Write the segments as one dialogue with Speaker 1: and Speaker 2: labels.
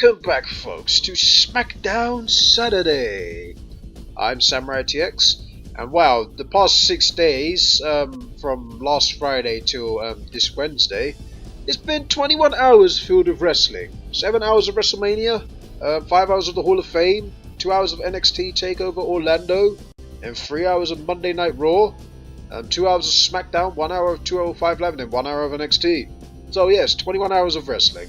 Speaker 1: Welcome back, folks, to SmackDown Saturday. I'm SamuraiT-X, and wow, the past 6 days, from last Friday till this Wednesday, it's been 21 hours filled with wrestling. 7 hours of WrestleMania, 5 hours of the Hall of Fame, 2 hours of NXT TakeOver Orlando, and 3 hours of Monday Night Raw, 2 hours of SmackDown, 1 hour of 205 Live, and then 1 hour of NXT. So yes, 21 hours of wrestling.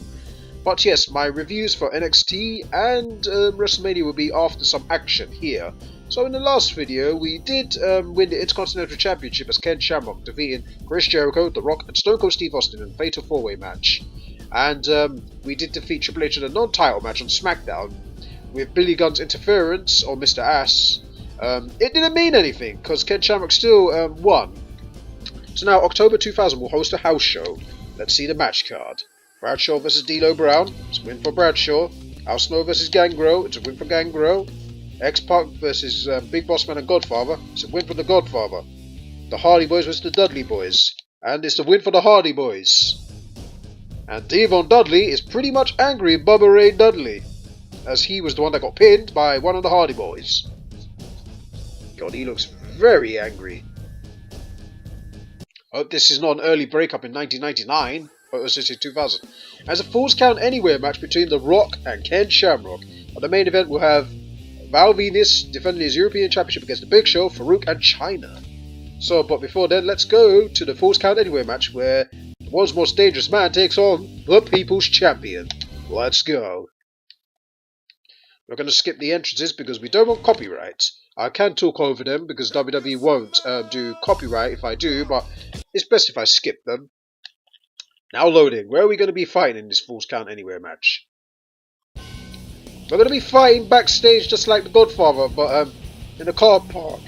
Speaker 1: But yes, my reviews for NXT and WrestleMania will be after some action here. So in the last video, we did win the Intercontinental Championship as Ken Shamrock, defeating Chris Jericho, The Rock, and Stone Cold Steve Austin in a Fatal 4-Way match. And we did defeat Triple H in a non-title match on SmackDown with Billy Gunn's interference, or Mr. Ass. It didn't mean anything, because Ken Shamrock still won. So now, October 2000 will host a house show. Let's see the match card. Bradshaw vs D'Lo Brown, it's a win for Bradshaw. Al Snow vs Gangrel, it's a win for Gangrel. X-Pac vs Big Boss Man and Godfather, it's a win for the Godfather. The Hardy Boys vs the Dudley Boys, and it's a win for the Hardy Boys. And Devon Dudley is pretty much angry at Bubba Ray Dudley, as he was the one that got pinned by one of the Hardy Boys. God, he looks very angry. Hope this is not an early breakup in 1999. But it was in 2000. As a Falls Count Anywhere match between The Rock and Ken Shamrock. On the main event, we'll have Val Venis defending his European Championship against The Big Show, Farouk, and China. So, but before then, let's go to the Falls Count Anywhere match where the world's most dangerous man takes on the People's Champion. Let's go. We're going to skip the entrances because we don't want copyright. I can talk over them because WWE won't do copyright if I do, but it's best if I skip them. Now loading. Where are we going to be fighting in this Falls Count Anywhere match? We're going to be fighting backstage just like the Godfather, but in a car park.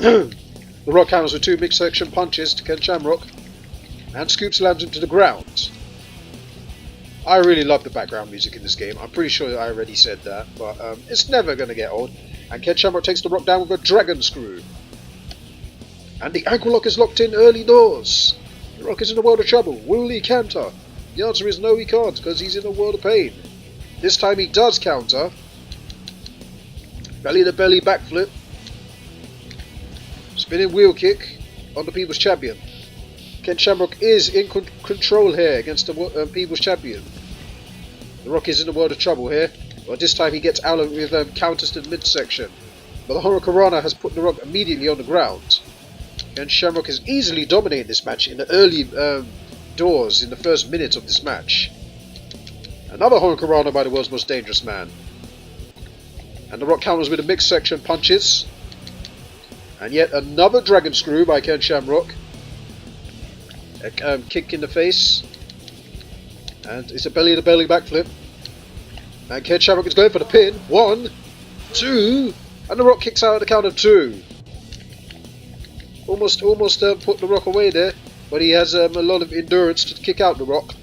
Speaker 1: The Rock counters with 2 mixed section punches to Ken Shamrock, and Scoop slams him to the ground. I really love the background music in this game. I'm pretty sure I already said that, but it's never going to get old. And Ken Shamrock takes the Rock down with a dragon screw. And the ankle lock is locked in early doors. The Rock is in a world of trouble. Will he counter? The answer is no, he can't, because he's in a world of pain. This time he does counter. Belly to belly backflip. Spinning wheel kick on the People's Champion. Ken Shamrock is in control here against the People's Champion. The Rock is in a world of trouble here. But this time he gets out with counters to the midsection. But the Hurricanrana has put the Rock immediately on the ground. And Shamrock has easily dominated this match in the early doors in the first minutes of this match. Another Hurricanrana by the world's most dangerous man. And the Rock counters with a mixed section punches. And yet another dragon screw by Ken Shamrock. A kick in the face. And it's a belly to belly backflip. And Ken Shamrock is going for the pin. 1, 2, and the Rock kicks out at the count of 2. Almost put the Rock away there, but he has a lot of endurance to kick out the Rock.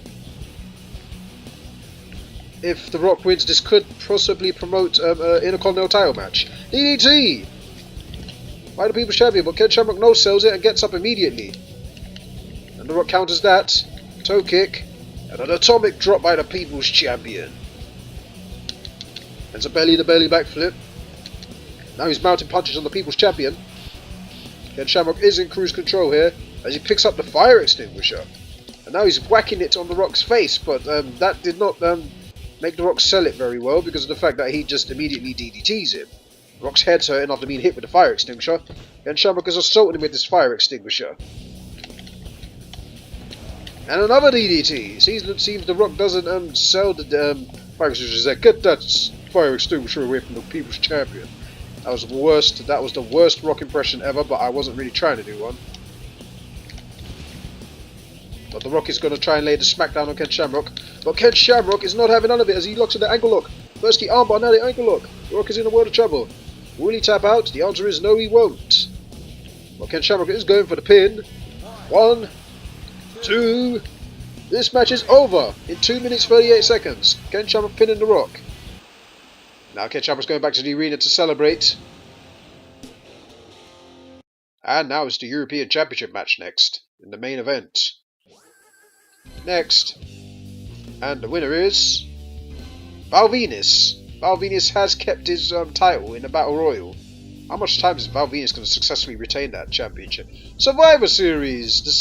Speaker 1: If the Rock wins, this could possibly promote an Intercontinental title match. DDT by the People's Champion, but Ken Shamrock no-sells it and gets up immediately. And the Rock counters that. Toe kick and an atomic drop by the People's Champion. It's a belly-to-belly backflip. Now he's mounting punches on the People's Champion. Ken Shamrock is in cruise control here as he picks up the fire extinguisher. And now he's whacking it on the Rock's face, but that did not make the Rock sell it very well because of the fact that he just immediately DDTs him. The Rock's head's hurting after being hit with the fire extinguisher. Ken Shamrock is assaulting him with this fire extinguisher. And another DDT. It seems the Rock doesn't sell the fire extinguisher. Get that fire extinguisher away from the People's Champion. That was the worst. That was the worst Rock impression ever, but I wasn't really trying to do one. But the Rock is going to try and lay the smackdown on Ken Shamrock. But Ken Shamrock is not having none of it as he locks in the ankle lock. First the armbar, now the ankle lock. The Rock is in a world of trouble. Will he tap out? The answer is no, he won't. But Ken Shamrock is going for the pin. 1, 2. This match is over in 2 minutes 38 seconds. Ken Shamrock pinning the Rock. Now Ken Shamrock's going back to the arena to celebrate. And now it's the European Championship match next, in the main event. Next. And the winner is Val Venus. Val Venus has kept his title in the Battle Royal. How much time is Val Venus going to successfully retain that championship? Survivor Series, the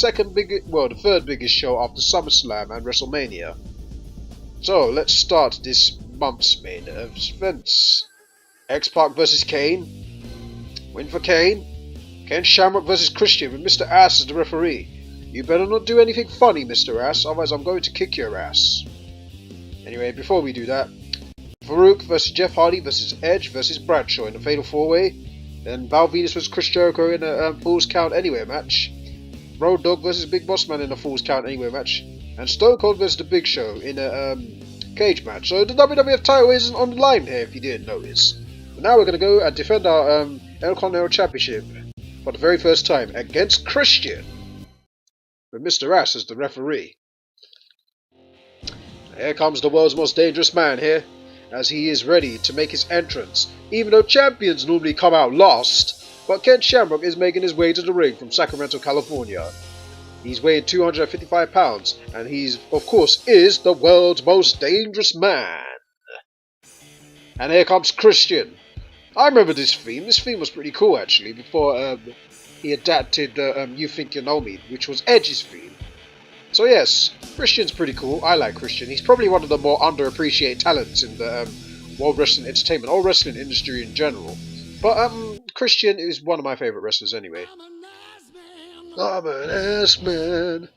Speaker 1: third biggest show after SummerSlam and WrestleMania. So let's start this month's main events. X-Pac versus Kane. Win for Kane. Ken Shamrock versus Christian with Mr. Ass as the referee. You better not do anything funny, Mr. Ass, otherwise I'm going to kick your ass. Anyway, before we do that, Farouk versus Jeff Hardy versus Edge versus Bradshaw in a Fatal 4-Way. Then Val Venus versus Chris Jericho in a Falls Count Anywhere match. Road Dogg versus Big Boss Man in a Falls Count Anywhere match. And Stone Cold versus The Big Show in a cage match. So the WWF title isn't on the line here if you didn't notice. But now we're going to go and defend our Intercontinental Championship for the very first time against Christian, with Mr. Ass as the referee. Here comes the world's most dangerous man here, as he is ready to make his entrance. Even though champions normally come out last, but Ken Shamrock is making his way to the ring from Sacramento, California. He's weighing 255 pounds, and he's, of course, is the world's most dangerous man. And here comes Christian. I remember this theme. This theme was pretty cool, actually, before he adapted You Think You Know Me, which was Edge's theme. So yes, Christian's pretty cool. I like Christian. He's probably one of the more underappreciated talents in the world wrestling entertainment, or wrestling industry in general. But Christian is one of my favourite wrestlers anyway. I'm an ass man,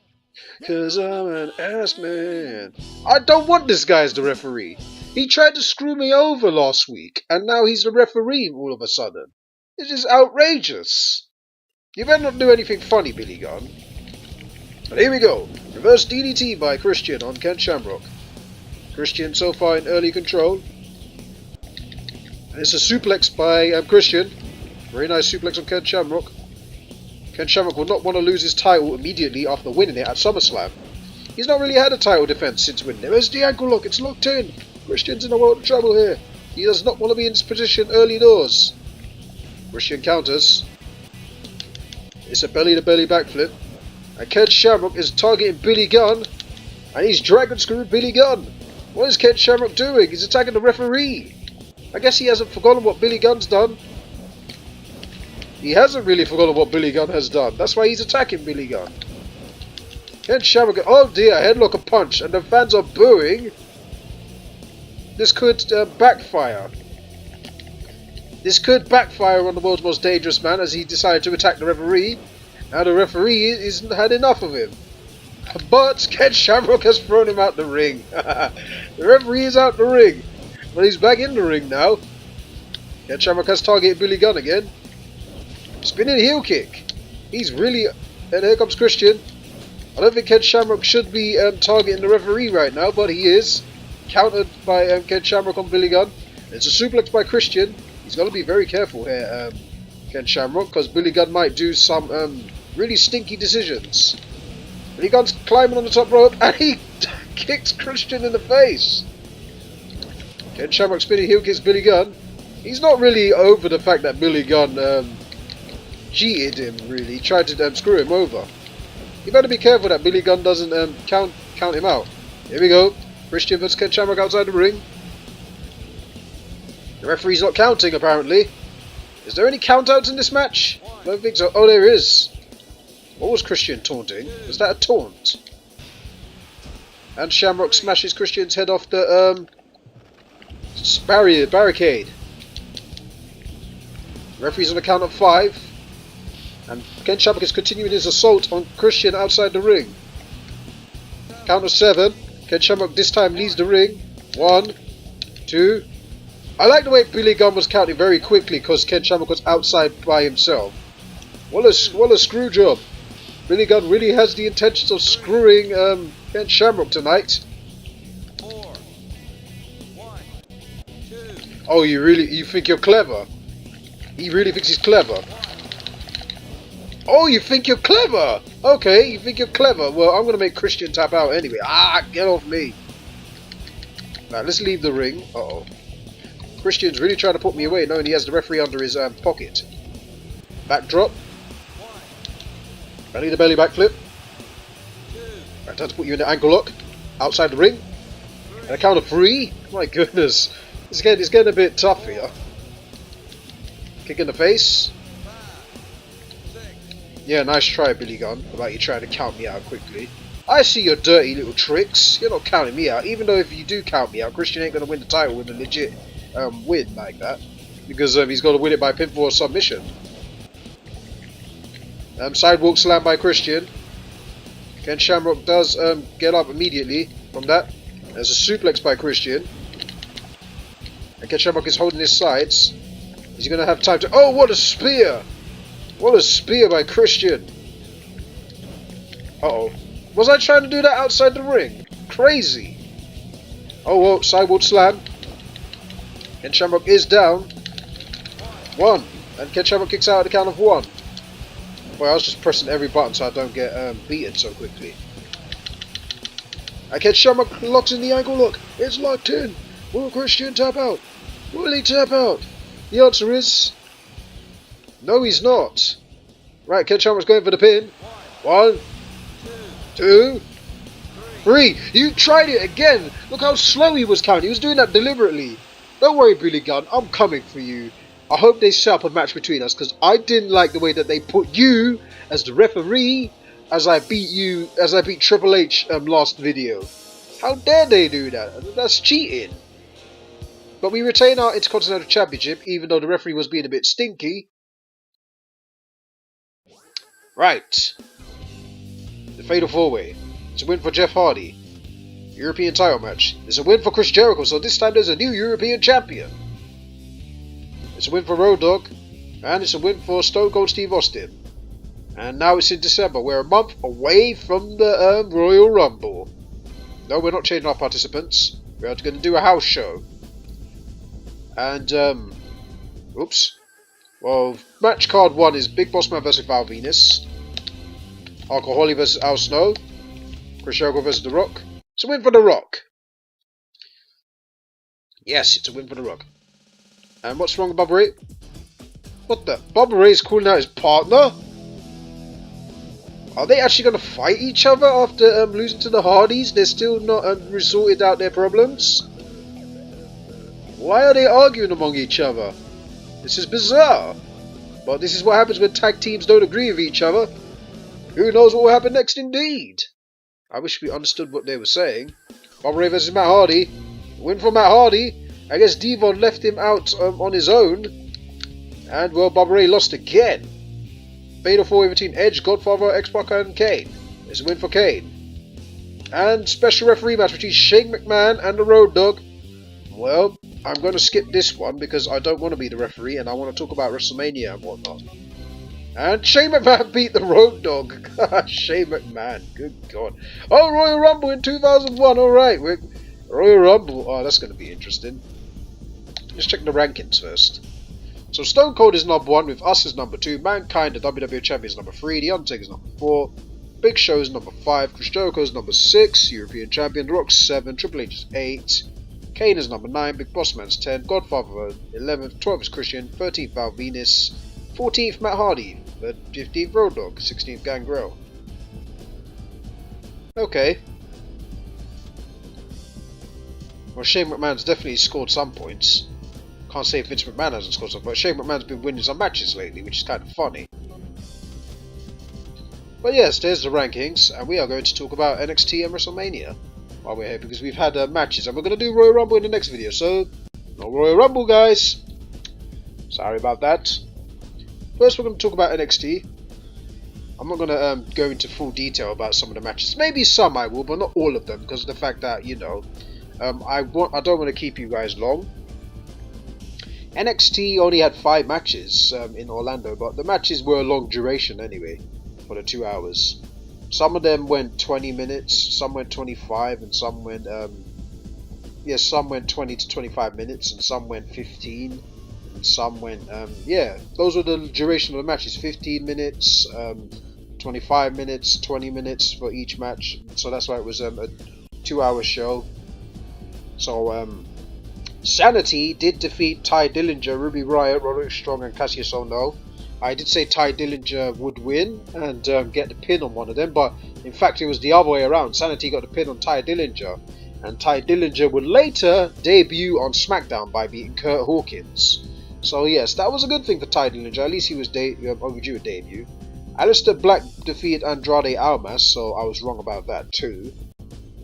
Speaker 1: 'cause I'm an ass man. I don't want this guy as the referee. He tried to screw me over last week, and now he's the referee all of a sudden. This is outrageous. You better not do anything funny, Billy Gunn. But here we go. Reverse DDT by Christian on Ken Shamrock. Christian so far in early control. And it's a suplex by Christian. Very nice suplex on Ken Shamrock. Ken Shamrock will not want to lose his title immediately after winning it at SummerSlam. He's not really had a title defense since winning it. Where's the ankle lock? It's locked in. Christian's in a world of trouble here. He does not want to be in this position early doors. Christian counters. It's a belly-to-belly backflip. And Ken Shamrock is targeting Billy Gunn. And he's dragon screwing Billy Gunn. What is Ken Shamrock doing? He's attacking the referee. I guess he hasn't forgotten what Billy Gunn's done. He hasn't really forgotten what Billy Gunn has done. That's why he's attacking Billy Gunn. Ken Shamrock, oh dear, headlock a punch. And the fans are booing. This could backfire. This could backfire on the world's most dangerous man as he decided to attack the referee. Now the referee has had enough of him. But Ken Shamrock has thrown him out the ring. The referee is out the ring. But he's back in the ring now. Ken Shamrock has targeted Billy Gunn again. Spinning heel kick. He's really... And here comes Christian. I don't think Ken Shamrock should be targeting the referee right now, but he is. Countered by Ken Shamrock on Billy Gunn. It's a suplex by Christian. He's got to be very careful here, Ken Shamrock, because Billy Gunn might do some really stinky decisions. Billy Gunn's climbing on the top rope, and he kicks Christian in the face. Ken Shamrock spinning heel kicks Billy Gunn. He's not really over the fact that Billy Gunn cheated him, really. He tried to screw him over. You better be careful that Billy Gunn doesn't count him out. Here we go. Christian versus Ken Shamrock outside the ring. The referee's not counting, apparently. Is there any countouts in this match? I don't think so. Oh, there is. What was Christian taunting? Was that a taunt? And Shamrock smashes Christian's head off the barricade. The referee's on the count of 5. And Ken Shamrock is continuing his assault on Christian outside the ring. Count of 7. Ken Shamrock this time leaves the ring. 1, 2. I like the way Billy Gunn was counting very quickly because Ken Shamrock was outside by himself. What a screw job. Billy Gunn really has the intentions of screwing Ken Shamrock tonight.
Speaker 2: 4, 1, 2.
Speaker 1: Oh, you think you're clever? He really thinks he's clever. Oh, you think you're clever? Okay, you think you're clever. Well, I'm going to make Christian tap out anyway. Get off me. Now, let's leave the ring. Uh-oh. Christian's really trying to put me away, knowing he has the referee under his pocket. Backdrop. Belly to belly backflip. Right, time to put you in the ankle lock. Outside the ring. A count of 3? My goodness. It's getting a bit tough here. Kick in the face. Yeah, nice try, Billy Gunn, about you trying to count me out quickly. I see your dirty little tricks. You're not counting me out. Even though if you do count me out, Christian ain't going to win the title with a legit win like that. Because he's got to win it by pinfall or submission. Sidewalk slam by Christian. Ken Shamrock does get up immediately from that. There's a suplex by Christian. And Ken Shamrock is holding his sides. He's going to have time to... Oh, what a spear! What a spear by Christian. Uh-oh. Was I trying to do that outside the ring? Crazy. Oh, well, sidewalk slam. Ken Shamrock is down. 1. And Ken Shamrock kicks out at the count of 1. Boy, I was just pressing every button so I don't get beaten so quickly. And Ken Shamrock locks in the ankle lock. It's locked in. Will Christian tap out? Will he tap out? The answer is... no, he's not. Right, Ken Shamrock's going for the pin. 1, 2, 3. You tried it again. Look how slow he was counting. He was doing that deliberately. Don't worry, Billy Gunn. I'm coming for you. I hope they set up a match between us because I didn't like the way that they put you as the referee as I beat Triple H last video. How dare they do that? That's cheating. But we retain our Intercontinental Championship even though the referee was being a bit stinky. Right. The Fatal 4-Way. It's a win for Jeff Hardy. European title match. It's a win for Chris Jericho, so this time there's a new European champion. It's a win for Road Dogg. And it's a win for Stone Cold Steve Austin. And now it's in December. We're a month away from the Royal Rumble. No, we're not changing our participants. We're going to do a house show. And, oops. Well, match card 1 is Big Boss Man vs Val Venus. Hardcore Holly vs Al Snow. Chris Jericho vs The Rock. It's a win for The Rock. Yes, it's a win for The Rock. And what's wrong with Bubba Ray? What the? Bubba Ray's calling out his partner? Are they actually going to fight each other after losing to the Hardys? They're still not resorted out their problems? Why are they arguing among each other? This is bizarre. But this is what happens when tag teams don't agree with each other. Who knows what will happen next indeed? I wish we understood what they were saying. Bubba Ray vs Matt Hardy. Win for Matt Hardy. I guess Devon left him out on his own. And, well, Bubba Ray lost again. Fatal 4-Way between Edge, Godfather, X-Pac and Kane. It's a win for Kane. And special referee match between Shane McMahon and the Road Dogg. Well, I'm going to skip this one because I don't want to be the referee and I want to talk about WrestleMania and whatnot. And Shane McMahon beat the Road Dogg. Shane McMahon, good God. Oh, Royal Rumble in 2001, alright. Royal Rumble, oh, that's going to be interesting. Let's check the rankings first. So Stone Cold is number 1 with us as number 2. Mankind, the WWE Champion, is number 3. The Undertaker is number 4. Big Show is number 5. Chris Jericho is number 6. European Champion, The Rock 7. Triple H is 8. Kane is number 9. Big Boss Man's 10. Godfather 11th. 12th is Christian. 13th Val Venus. 14th Matt Hardy. 15th Road Dogg. 16th Gangrel. Okay. Well, Shane McMahon's definitely scored some points. Can't say Vince McMahon hasn't scored some, but Shane McMahon's been winning some matches lately, which is kind of funny. But yes, there's the rankings, and we are going to talk about NXT and WrestleMania while we're here, because we've had matches, and we're going to do Royal Rumble in the next video, so no Royal Rumble, guys! Sorry about that. First, we're going to talk about NXT. I'm not going to go into full detail about some of the matches. Maybe some I will, but not all of them, because of the fact that, you know, I don't want to keep you guys long. NXT only had 5 matches in Orlando, but the matches were long duration anyway, for the 2 hours. Some of them went 20 minutes, some went 25, and some went, some went 20 to 25 minutes, and some went 15, and some went, those were the duration of the matches, 15 minutes, 25 minutes, 20 minutes for each match, so that's why it was a 2-hour show. So, Sanity did defeat Ty Dillinger, Ruby Riott, Roderick Strong and Cassius Ohno. I did say Ty Dillinger would win and get the pin on one of them, but in fact it was the other way around. Sanity got the pin on Ty Dillinger and Ty Dillinger would later debut on SmackDown by beating Kurt Hawkins. So yes, that was a good thing for Ty Dillinger. At least he was overdue a debut. Aleister Black defeated Andrade Almas, so I was wrong about that too.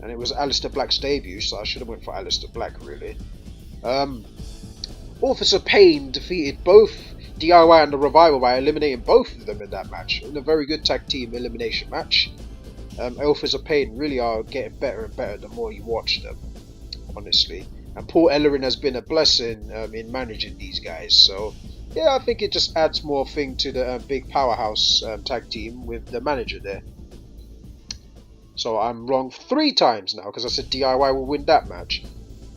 Speaker 1: And it was Aleister Black's debut, so I should have went for Aleister Black really. Officer Payne defeated both DIY and the Revival by eliminating both of them in that match, in a very good tag team elimination match. Officer Payne really are getting better and better the more you watch them, honestly. And Paul Ellering has been a blessing in managing these guys, so yeah, I think it just adds more thing to the big powerhouse tag team with the manager there. So I'm wrong 3 times now, because I said DIY will win that match.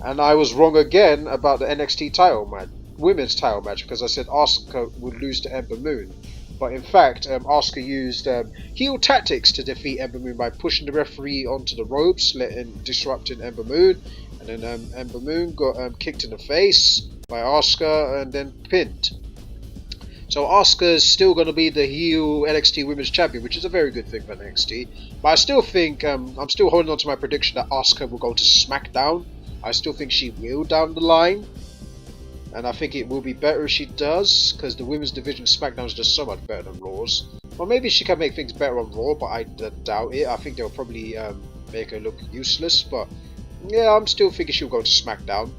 Speaker 1: And I was wrong again about the NXT title match, women's title match, because I said Asuka would lose to Ember Moon. But in fact, Asuka used heel tactics to defeat Ember Moon by pushing the referee onto the ropes, disrupting Ember Moon. And then Ember Moon got kicked in the face by Asuka and then pinned. So Asuka is still going to be the heel NXT Women's Champion, which is a very good thing for NXT. But I still think, I'm still holding on to my prediction that Asuka will go to SmackDown. I still think she will down the line. And I think it will be better if she does, because the women's division of SmackDown is just so much better than Raw's. Or maybe she can make things better on Raw, but I doubt it. I think they'll probably make her look useless. But yeah, I'm still thinking she'll go to SmackDown.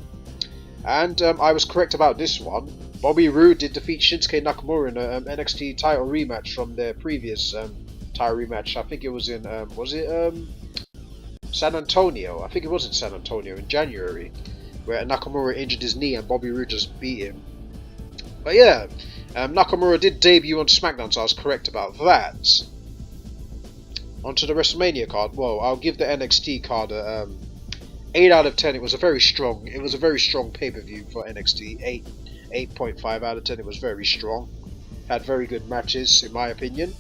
Speaker 1: And I was correct about this one. Bobby Roode did defeat Shinsuke Nakamura in an NXT title rematch from their previous title rematch. I think it was in, San Antonio? I think it was in San Antonio in January, where Nakamura injured his knee and Bobby Roode just beat him. But yeah, Nakamura did debut on SmackDown, so I was correct about that. Onto the WrestleMania card. Well, I'll give the NXT card a 8 out of 10. It was a very strong pay-per-view for NXT. 8.5 out of 10. It was very strong. Had very good matches, in my opinion.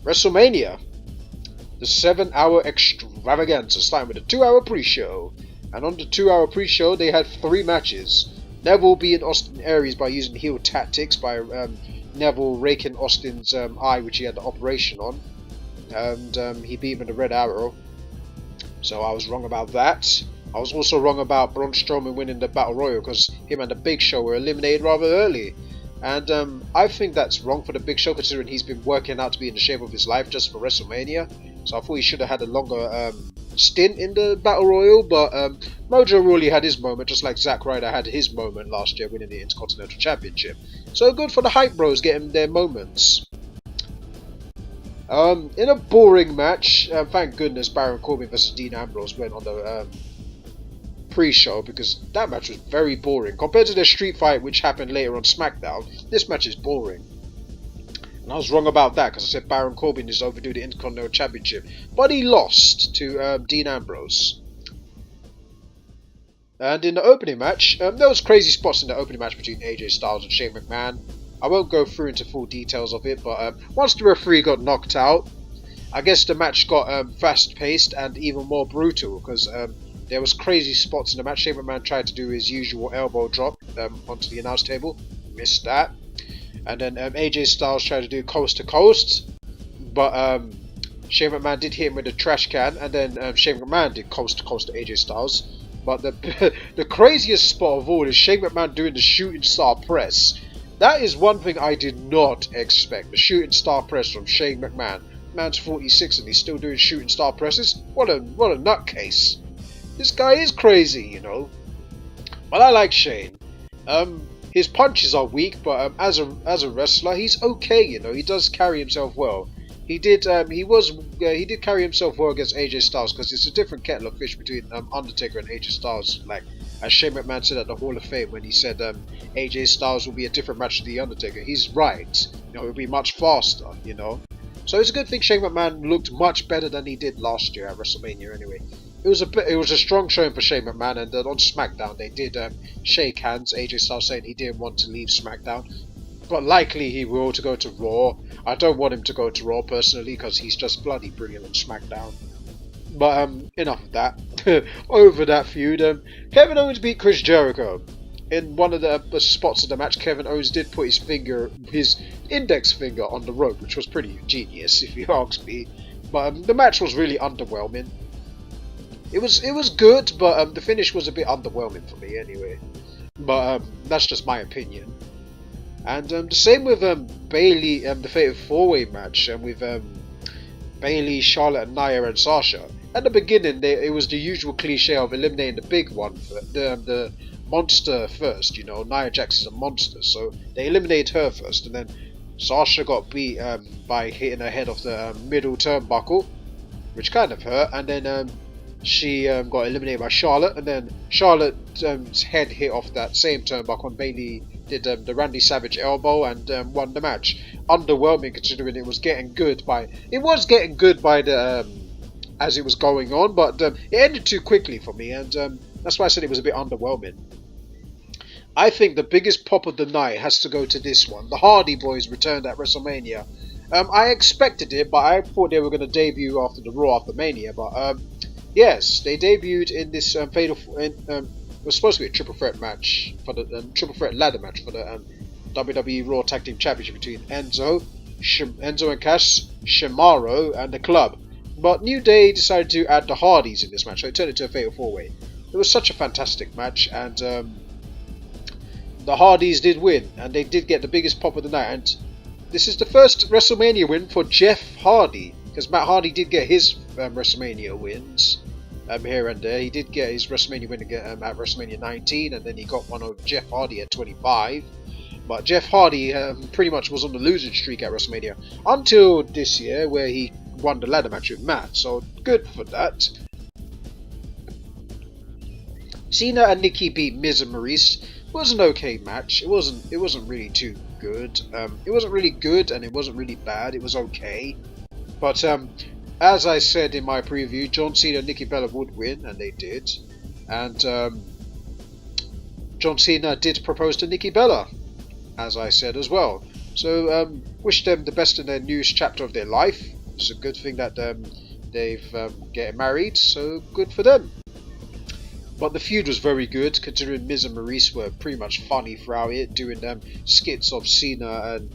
Speaker 1: WrestleMania, the 7-hour extravaganza, starting with a 2-hour pre-show. And on the 2-hour pre-show, they had 3 matches. Neville beating Austin Aries by using heel tactics, by Neville raking Austin's eye, which he had the operation on. And he beat him with a red arrow. So I was wrong about that. I was also wrong about Braun Strowman winning the Battle Royal, because him and the Big Show were eliminated rather early. And I think that's wrong for the Big Show, considering he's been working out to be in the shape of his life just for WrestleMania. So I thought he should have had a longer stint in the Battle Royal. But Mojo Rawley had his moment, just like Zack Ryder had his moment last year winning the Intercontinental Championship. So good for the Hype Bros getting their moments. In a boring match, thank goodness Baron Corbin vs Dean Ambrose went on the pre-show, because that match was very boring. Compared to their street fight which happened later on SmackDown, this match is boring. And I was wrong about that, because I said Baron Corbin is overdue the Intercontinental Championship. But he lost to Dean Ambrose. And in the opening match, there was crazy spots in the opening match between AJ Styles and Shane McMahon. I won't go through into full details of it, but once the referee got knocked out, I guess the match got fast-paced and even more brutal, because there was crazy spots in the match. Shane McMahon tried to do his usual elbow drop onto the announce table, missed that. And then AJ Styles tried to do coast to coast, but Shane McMahon did hit him with a trash can, and then Shane McMahon did coast to coast to AJ Styles. But the craziest spot of all is Shane McMahon doing the shooting star press. That is one thing I did not expect. The shooting star press from Shane McMahon. Man's 46 and he's still doing shooting star presses. What a nutcase. This guy is crazy, you know. But I like Shane. His punches are weak, but as a wrestler, he's okay. You know, he does carry himself well. He did carry himself well against AJ Styles, because it's a different kettle of fish between Undertaker and AJ Styles. Like as Shane McMahon said at the Hall of Fame when he said AJ Styles will be a different match to the Undertaker. He's right. You know, it'll be much faster. You know. So it's a good thing Shane McMahon looked much better than he did last year at WrestleMania. Anyway, it was a strong showing for Shane McMahon, and on SmackDown they did shake hands. AJ Styles saying he didn't want to leave SmackDown, but likely he will to go to Raw. I don't want him to go to Raw personally, because he's just bloody brilliant on SmackDown. But enough of that. Over that feud, Kevin Owens beat Chris Jericho. In one of the spots of the match, Kevin Owens did put his index finger on the rope, which was pretty genius, if you ask me. But the match was really underwhelming. It was good, but the finish was a bit underwhelming for me anyway. But that's just my opinion. And the same with Bailey, the Fatal 4-Way match, and with Bailey, Charlotte, and Nia and Sasha. At the beginning, it was the usual cliche of eliminating the big one, the monster first. You know, Nia Jax is a monster, so they eliminated her first, and then Sasha got beat by hitting her head off the middle turnbuckle, which kind of hurt, and then she got eliminated by Charlotte, and then Charlotte's head hit off that same turnbuckle, and Bailey did the Randy Savage elbow and won the match. Underwhelming considering it was getting good by the as it was going on, but it ended too quickly for me, and that's why I said it was a bit underwhelming. I think the biggest pop of the night has to go to this one. The Hardy Boys returned at WrestleMania. I expected it, but I thought they were going to debut after the Raw after Mania, but yes, they debuted in this fatal. It was supposed to be a triple threat match for the triple threat ladder match for the WWE Raw Tag Team Championship between Enzo and Cass, Shimaro, and the Club. But New Day decided to add the Hardys in this match, so it turned into a fatal 4-way. It was such a fantastic match, and the Hardys did win, and they did get the biggest pop of the night. And this is the first WrestleMania win for Jeff Hardy, because Matt Hardy did get his WrestleMania wins here and there. He did get his WrestleMania win at WrestleMania 19, and then he got one over Jeff Hardy at 25. But Jeff Hardy pretty much was on the losing streak at WrestleMania until this year, where he won the ladder match with Matt. So good for that. Cena and Nikki beat Miz and Maurice. It was an okay match. It wasn't really too good. It wasn't really good, and it wasn't really bad. It was okay. But as I said in my preview, John Cena and Nikki Bella would win, and they did. And John Cena did propose to Nikki Bella, as I said as well. So wish them the best in their newest chapter of their life. It's a good thing that they've getting married, so good for them. But the feud was very good, considering Miz and Maurice were pretty much funny throughout it, doing skits of Cena and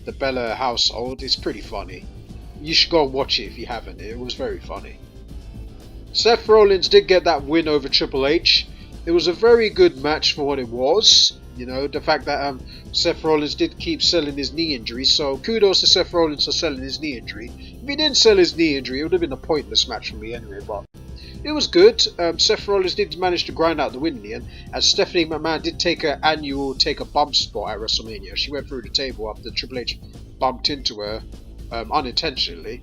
Speaker 1: the Bella household. It's pretty funny. You should go and watch it if you haven't. It was very funny. Seth Rollins did get that win over Triple H. It was a very good match for what it was. You know, the fact that Seth Rollins did keep selling his knee injury, so kudos to Seth Rollins for selling his knee injury. If he didn't sell his knee injury, it would have been a pointless match for me anyway, but it was good. Seth Rollins did manage to grind out the win in the end, as Stephanie McMahon did take her annual take a bump spot at WrestleMania. She went through the table after Triple H bumped into her unintentionally.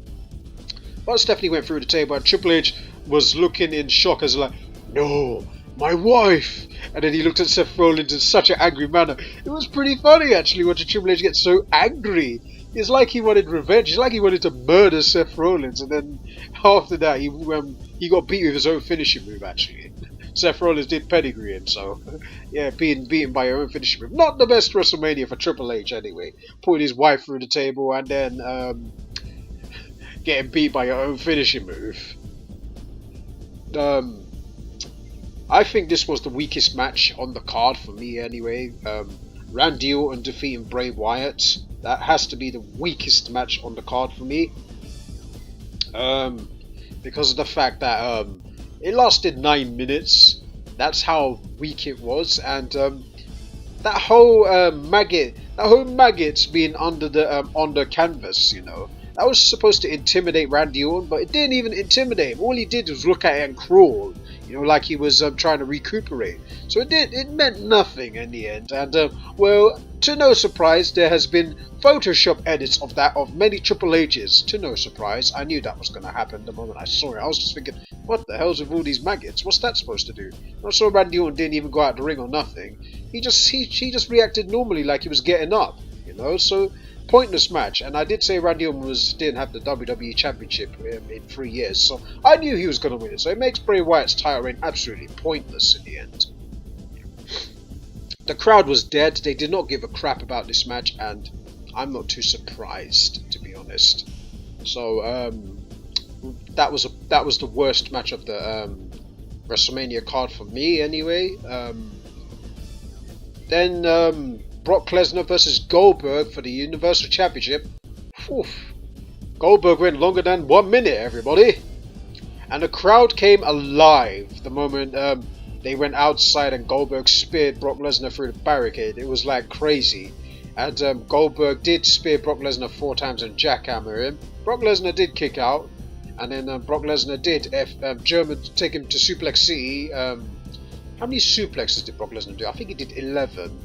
Speaker 1: But Stephanie went through the table, and Triple H was looking in shock as like, no, my wife. And then he looked at Seth Rollins in such an angry manner. It was pretty funny actually watching Triple H get so angry. It's like he wanted revenge. It's like he wanted to murder Seth Rollins, and then after that he got beat with his own finishing move actually. Seth Rollins did pedigree him, so yeah, being beaten by your own finishing move. Not the best WrestleMania for Triple H anyway. Putting his wife through the table and then getting beat by your own finishing move. I think this was the weakest match on the card for me anyway. Randy Orton defeating Bray Wyatt. That has to be the weakest match on the card for me. Because of the fact that it lasted 9 minutes. That's how weak it was. And that whole maggots being under the on the canvas, you know, that was supposed to intimidate Randy Orton, but it didn't even intimidate him. All he did was look at it and crawl, you know, like he was trying to recuperate. So it meant nothing in the end. And well, to no surprise, there has been Photoshop edits of many Triple H's. To no surprise, I knew that was going to happen the moment I saw it. I was just thinking, what the hell's with all these maggots? What's that supposed to do? I saw Randy Orton didn't even go out the ring or nothing. He just reacted normally like he was getting up, you know. So pointless match. And I did say Randy Orton didn't have the WWE Championship in 3 years, so I knew he was going to win it. So it makes Bray Wyatt's title reign absolutely pointless in the end. The crowd was dead. They did not give a crap about this match, and I'm not too surprised, to be honest. So that was the worst match of the WrestleMania card for me anyway. Then Brock Lesnar versus Goldberg for the Universal Championship. Oof. Goldberg went longer than 1 minute, everybody. and the crowd came alive the moment they went outside and Goldberg speared Brock Lesnar through the barricade. It was like crazy. And Goldberg did spear Brock Lesnar 4 times and jackhammer him. Brock Lesnar did kick out. And then Brock Lesnar did German take him to Suplex City. How many suplexes did Brock Lesnar do? I think he did 11.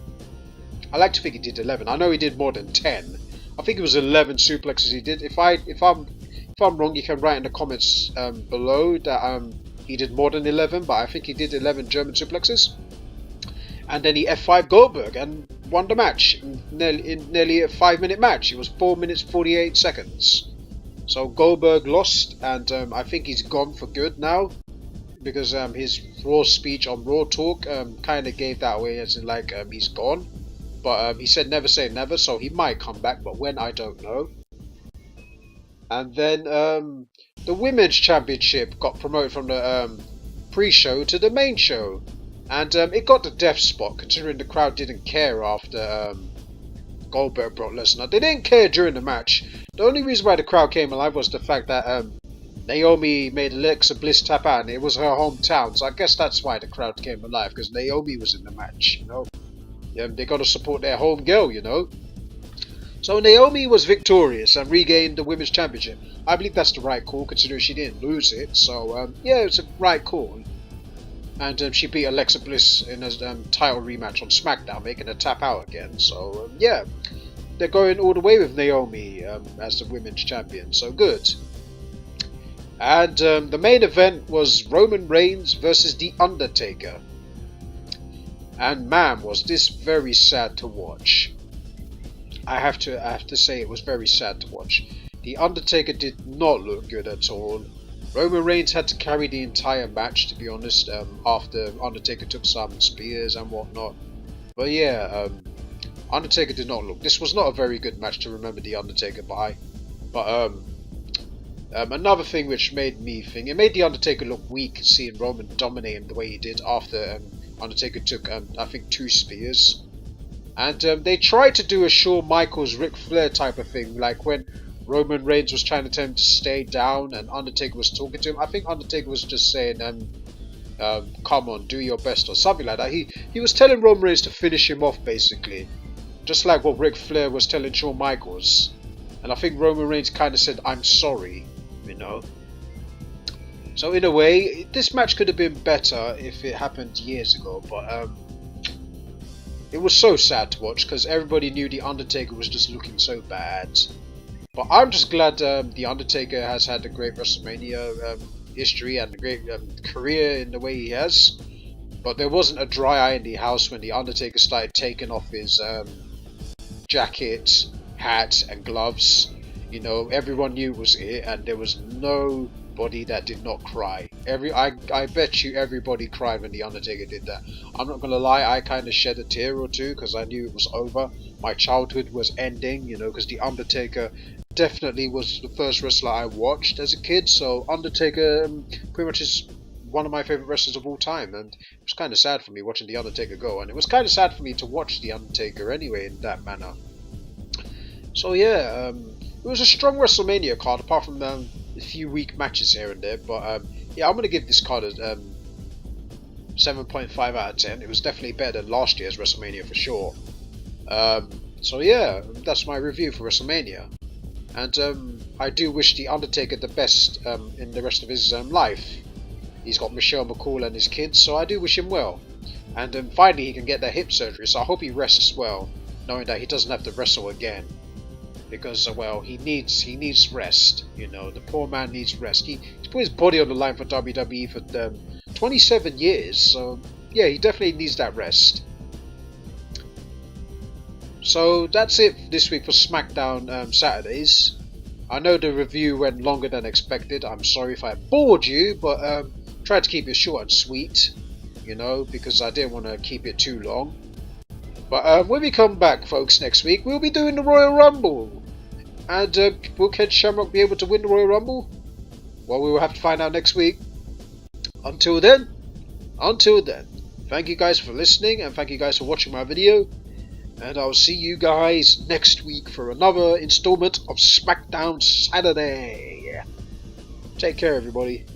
Speaker 1: I like to think he did 11. I know he did more than 10. I think it was 11 suplexes he did. If I'm wrong, you can write in the comments below that he did more than 11, but I think he did 11 German suplexes. And then he F5 Goldberg and won the match in nearly a 5-minute match. It was 4 minutes 48 seconds. So Goldberg lost, and I think he's gone for good now, because his Raw speech on Raw Talk kind of gave that away, as in like he's gone. But he said never say never, so he might come back, but when, I don't know. And then the Women's Championship got promoted from the pre-show to the main show. And it got the death spot, considering the crowd didn't care after Goldberg Brock Lesnar. They didn't care during the match. The only reason why the crowd came alive was the fact that Naomi made Alexa Bliss tap out, and it was her hometown. So I guess that's why the crowd came alive, because Naomi was in the match, you know. They got to support their home girl, you know. So Naomi was victorious and regained the Women's Championship. I believe that's the right call, considering she didn't lose it. So yeah, it's a right call. And she beat Alexa Bliss in a title rematch on SmackDown, making her tap out again. So yeah, they're going all the way with Naomi as the Women's Champion. So good. And the main event was Roman Reigns versus The Undertaker. And man, was this very sad to watch. I have to say it was very sad to watch. The Undertaker did not look good at all. Roman Reigns had to carry the entire match, to be honest, after Undertaker took some spears and whatnot. But yeah, Undertaker did not look. This was not a very good match to remember the Undertaker by. But another thing which made me think, it made the Undertaker look weak, seeing Roman dominate him the way he did after Undertaker took, I think, 2 spears. And they tried to do a Shawn Michaels Ric Flair type of thing, like when Roman Reigns was trying to tell him to stay down and Undertaker was talking to him. I think Undertaker was just saying, come on, do your best, or something like that. He was telling Roman Reigns to finish him off, basically. Just like what Ric Flair was telling Shawn Michaels. And I think Roman Reigns kind of said, I'm sorry, you know. So in a way, this match could have been better if it happened years ago, but it was so sad to watch, because everybody knew The Undertaker was just looking so bad. But I'm just glad The Undertaker has had a great WrestleMania history and a great career in the way he has. But there wasn't a dry eye in the house when The Undertaker started taking off his jacket, hat and gloves. You know, everyone knew it was it, and there was nobody that did not cry. I bet you everybody cried when The Undertaker did that. I'm not gonna lie, I kind of shed a tear or two, because I knew it was over. My childhood was ending, you know, because The Undertaker definitely was the first wrestler I watched as a kid. So Undertaker pretty much is one of my favourite wrestlers of all time, and it was kind of sad for me watching The Undertaker go, and it was kind of sad for me to watch The Undertaker anyway in that manner. So yeah, it was a strong WrestleMania card, apart from a few weak matches here and there. But yeah, I'm going to give this card a 7.5 out of 10. It was definitely better than last year's WrestleMania for sure. So yeah, that's my review for WrestleMania. And I do wish The Undertaker the best in the rest of his life. He's got Michelle McCool and his kids, so I do wish him well. And finally he can get that hip surgery, so I hope he rests well, knowing that he doesn't have to wrestle again. Because, well, he needs rest, you know. The poor man needs rest. He's put his body on the line for WWE for 27 years, so yeah, he definitely needs that rest. So that's it this week for SmackDown Saturdays. I know the review went longer than expected. I'm sorry if I bored you, but tried to keep it short and sweet, you know, because I didn't want to keep it too long. But when we come back, folks, next week, we'll be doing the Royal Rumble. And will Ken Shamrock be able to win the Royal Rumble? Well, we will have to find out next week. Until then, thank you guys for listening, and thank you guys for watching my video. And I'll see you guys next week for another installment of SmackDown Saturday. Take care, everybody.